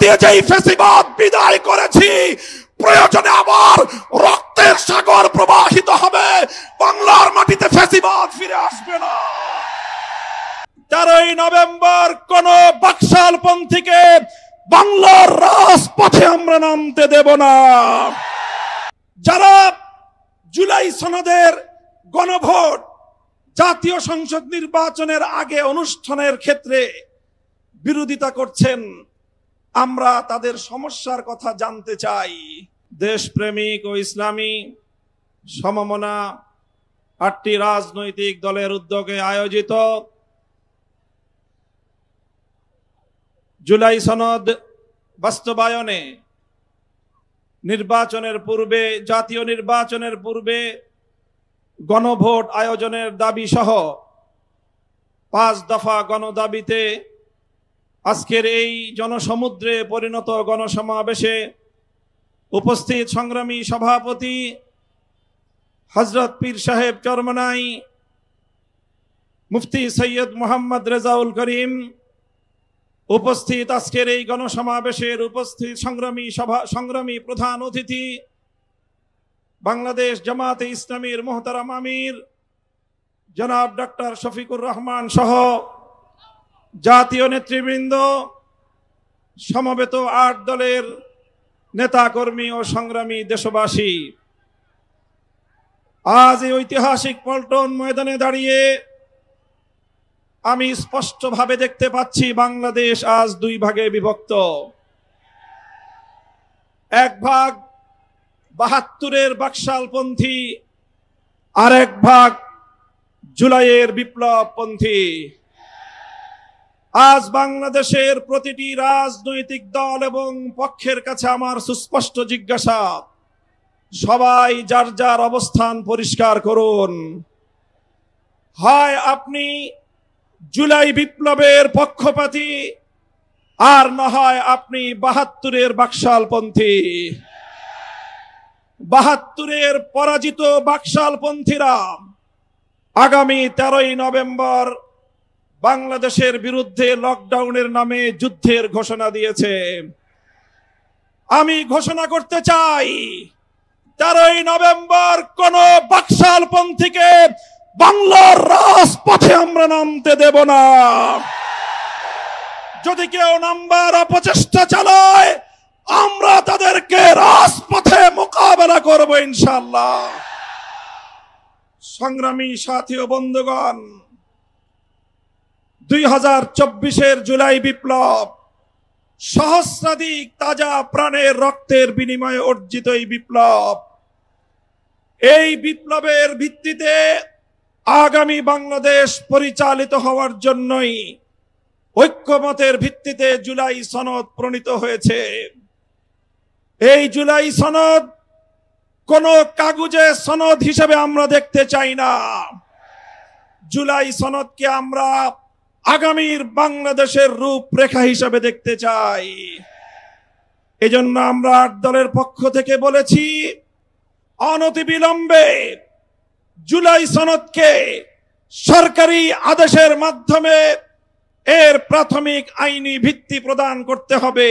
দিয়ে যেই ফ্যাসিবাদ বিদায় করেছি, প্রয়োজনে আবার রক্তের সাগর প্রবাহিত হবে, বাংলার মাটিতে ফ্যাসিবাদ ফিরে আসবে না। 13ই নভেম্বর কোন বাকশালপন্থীকে বাংলার রাজপথে আমরা নামতে দেব না। যারা জুলাই সনদের গণভোট, জাতীয় সংসদ নির্বাচনের আগে অনুষ্ঠানের ক্ষেত্রে বিরোধিতা করছেন, আমরা তাদের সমস্যার কথা জানতে চাই। দেশপ্রেমিক ও ইসলামী সমমনা 8টি রাজনৈতিক দলের উদ্যোগে আয়োজিত জুলাই সনদ বাস্তবায়নে নির্বাচনের পূর্বে, জাতীয় নির্বাচনের পূর্বে গণভোট আয়োজনের দাবি সহ 5 দফা গণদাবিতে আজকের এই জনসমুদ্রে পরিণত গণসমাবেশে উপস্থিত সংগ্রামী সভাপতি হযরত পীর সাহেব চরমনাই, মুফতি সৈয়দ মোহাম্মদ রেজাউল করিম, উপস্থিত আজকের এই গণসমাবেশের উপস্থিত সংগ্রামী প্রধান অতিথি বাংলাদেশ জামাতে ইসলামীর মোহতারাম আমির জনাব ডক্টর শফিকুর রহমান সহ জাতীয় নেতৃবৃন্দ, সমবেত 8 দলের নেতাকর্মী ও সংগ্রামী দেশবাসী, আজ এই ঐতিহাসিক পল্টন ময়দানে দাঁড়িয়ে আমি স্পষ্টভাবে দেখতে পাচ্ছি বাংলাদেশ আজ 2 ভাগে বিভক্ত। এক ভাগ 72-এর বাকশালপন্থী, আর এক ভাগ জুলাইয়ের বিপ্লবপন্থী। আজ বাংলাদেশের প্রতিটি রাজনৈতিক দল এবং পক্ষের কাছে আমার সুস্পষ্ট জিজ্ঞাসা, সবাই যার যার অবস্থান পরিষ্কার করুন। হয় আপনি জুলাই বিপ্লবের পক্ষপাতী, আর না হয় আপনি 72-এর বাকশালপন্থী। 72-এর পরাজিত বাকশালপন্থীরা আগামী 13ই নভেম্বর বাংলাদেশের বিরুদ্ধে লকডাউনের নামে যুদ্ধের ঘোষণা দিয়েছে। আমি ঘোষণা করতে চাই, 13ই নভেম্বর কোন বাকশালপন্থীকে বাংলার রাজপথে আমরা নামতে দেব না। যদি কেউ নামবার অপচেষ্টা চালায়, আমরা তাদেরকে রাজপথে মোকাবেলা করব ইনশাআল্লাহ। সংগ্রামী সাথী ও বন্ধুগণ, 2024-এর জুলাই বিপ্লব সহস্রাধিক তাজা প্রাণের রক্তের বিনিময়ে অর্জিত এই বিপ্লব। এই বিপ্লবের ভিত্তিতে আগামী বাংলাদেশ পরিচালিত হওয়ার জন্যই ঐক্যমতের ভিত্তিতে জুলাই সনদ প্রণীত হয়েছে। এই জুলাই সনদ কোন কাগজে সনদ হিসেবে আমরা দেখতে চাই না। জুলাই সনদকে আমরা আগামীর বাংলাদেশের রূপরেখা হিসেবে দেখতে চাই। এজন্য আমরা 8 দলের পক্ষ থেকে বলেছি, অনতিবিলম্বে জুলাই সনদকে সরকারি আদেশের মাধ্যমে এর প্রাথমিক আইনি ভিত্তি প্রদান করতে হবে।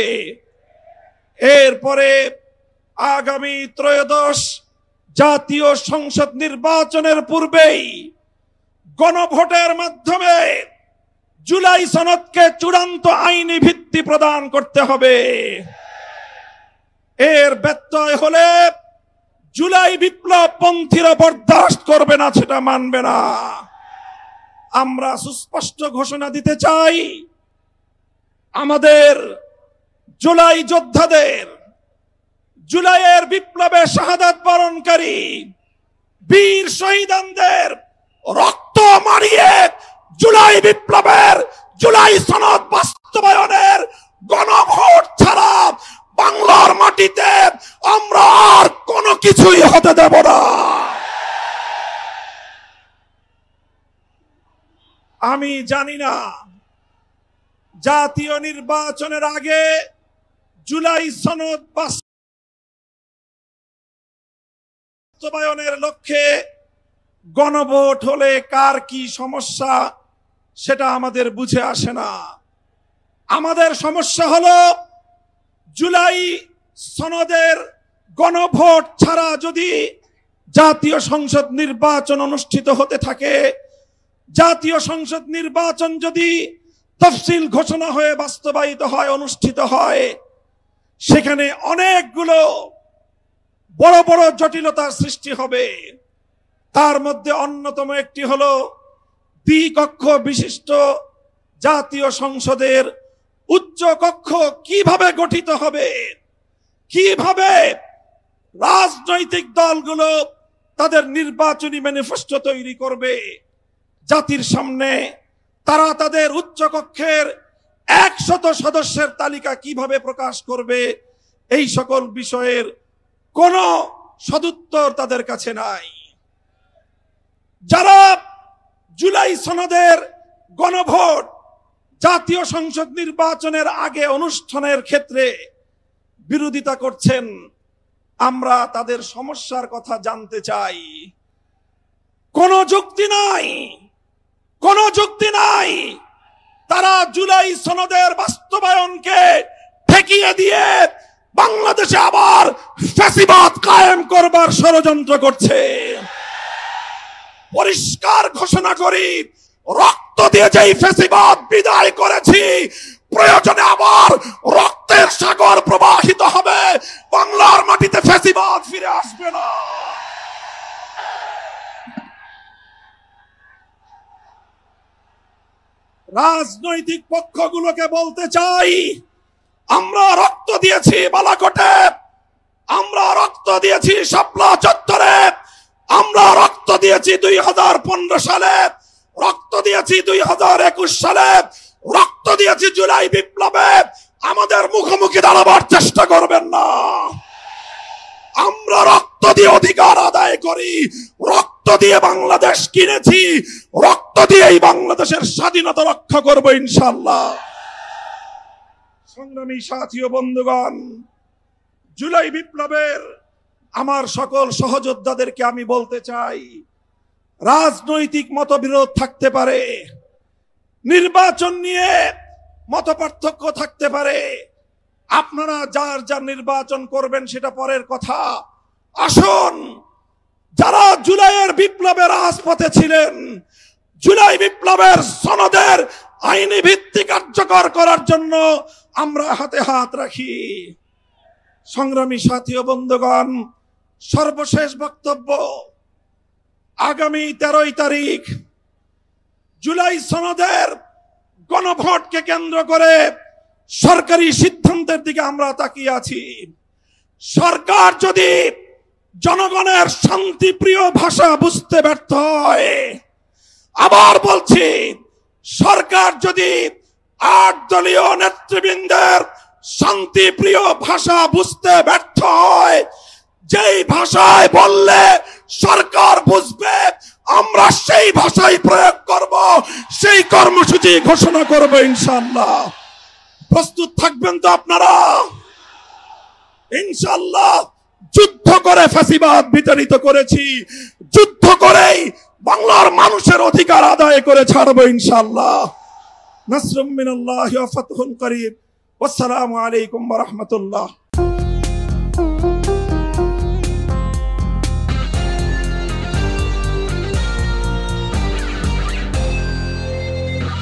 এরপরে আগামী ত্রয়োদশ জাতীয় সংসদ নির্বাচনের পূর্বেই গণভোটের মাধ্যমে জুলাই সনদকে চূড়ান্ত আইনি ভিত্তি প্রদান করতে হবে। এর ব্যত্যয় হলে জুলাই বিপ্লব পন্থীরা বরদাস্ত করবে না, সেটা মানবে না। আমরা সুস্পষ্ট ঘোষণা দিতে চাই, আমাদের জুলাই যোদ্ধাদের, জুলাইয়ের বিপ্লবে শাহাদাত বরণকারী বীর শহীদদের রক্ত মারিয়ে জুলাই বিপ্লবের, জুলাই সনদ বাস্তবায়নের গণভোট ছাড়া বাংলার মাটিতে আমরা আর কোনো কিছুই হতে দেব না। আমি জানি না জাতীয় নির্বাচনের আগে জুলাই সনদ বাস্তবায়নের লক্ষ্যে গণভোট হলে কার কি সমস্যা, সেটা আমাদের বুঝে আসে না। আমাদের সমস্যা হলো জুলাই সনদের গণভোট ছাড়া যদি জাতীয় সংসদ নির্বাচন অনুষ্ঠিত হতে থাকে, জাতীয় সংসদ নির্বাচন যদি তফসিল ঘোষণা হয়ে বাস্তবায়িত হয়, অনুষ্ঠিত হয়, সেখানে অনেকগুলো বড় বড় জটিলতার সৃষ্টি হবে। তার মধ্যে অন্যতম একটি হলো দ্বিকক্ষ বিশিষ্ট জাতীয় সংসদের উচ্চ কক্ষ কিভাবে গঠিত হবে, কিভাবে রাজনৈতিক দলগুলো তাদের নির্বাচনী ম্যানিফেস্টো তৈরি করবে, জাতির সামনে তারা তাদের উচ্চ কক্ষের 100 সদস্যের তালিকা কিভাবে প্রকাশ করবে, এই সকল বিষয়ের কোনো সদুত্তর তাদের কাছে নাই। যারা জুলাই সনদের গণভোট জাতীয় সংসদ নির্বাচনের আগে অনুষ্ঠানের ক্ষেত্রে বিরোধিতা করছেন, আমরা তাদের সমস্যার কথা জানতে চাই। কোনো যুক্তি নাই, কোনো যুক্তি নাই। তারা জুলাই সনদের বাস্তবায়নকে ঠেকিয়ে দিয়ে বাংলাদেশে আবার ফ্যাসিবাদ কায়েম করবার ষড়যন্ত্র করছে। পরিষ্কার ঘোষণা করি, রক্ত দিয়ে যেই ফ্যাসিবাদ বিদায় করেছি, প্রয়োজনে আবার রক্তের সাগর প্রবাহিত হবে, বাংলার মাটিতে ফ্যাসিবাদ ফিরে আসবে না। রাজনৈতিক পক্ষগুলোকে বলতে চাই, আমরা রক্ত দিয়েছি বালাকোটে, আমরা রক্ত দিয়েছি শাপলা চত্বরে, আমরা রক্ত দিয়েছি 2015 সালে, রক্ত দিয়েছি 2021 সালে, রক্ত দিয়েছি জুলাই বিপ্লবে। আমাদের মুখোমুখি দাঁড়াবার চেষ্টা করবেন না। আমরা রক্ত দিয়ে অধিকার আদায় করি, রক্ত দিয়ে বাংলাদেশ কিনেছি, রক্ত দিয়েই বাংলাদেশের স্বাধীনতা রক্ষা করব ইনশাআল্লাহ। সংগ্রামী সাথী ও বন্ধুগণ, জুলাই বিপ্লবের আমার সকল সহযোদ্ধাদেরকে আমি বলতে চাই, রাজনৈতিক মতবিরোধ থাকতে পারে, নির্বাচন নিয়ে মতপার্থক্য থাকতে পারে, আপনারা যার যার নির্বাচন করবেন সেটা পরের কথা। আসুন, যারা জুলাইয়ের বিপ্লবের রাজপথে ছিলেন, জুলাই বিপ্লবের সনদের আইনি ভিত্তি কার্যকর করার জন্য আমরা হাতে হাত রাখি। সংগ্রামী সাথী ও বন্ধুগণ, সর্বশেষ বক্তব্য, আগামী 13 তারিখ জুলাই সনদের গণভোটকে কেন্দ্র করে সরকারি সিদ্ধান্তের দিকে আমরা তাকিয়ে আছি। সরকার যদি জনগণের শান্তিপ্রিয় ভাষা বুঝতে ব্যর্থ হয়, আবার বলছি, সরকার যদি 8 দলীয় নেতৃবৃন্দের শান্তিপ্রিয় ভাষা বুঝতে ব্যর্থ হয়, যেই ভাষায় বললে সরকার বুঝবে, আমরা সেই ভাষাই প্রয়োগ করব, সেই কর্মসূচি ঘোষণা করব ইনশাআল্লাহ। প্রস্তুত থাকবেন তো আপনারা? ইনশাআল্লাহ যুদ্ধ করে ফ্যাসিবাদ বিতাড়িত করেছি, যুদ্ধ করেই বাংলার মানুষের অধিকার আদায় করে ছাড়বো ইনশাআল্লাহ। নাসরুম মিনাল্লাহি ওয়া ফাতহুন করিব। আসসালামু আলাইকুম ওয়া রাহমাতুল্লাহ।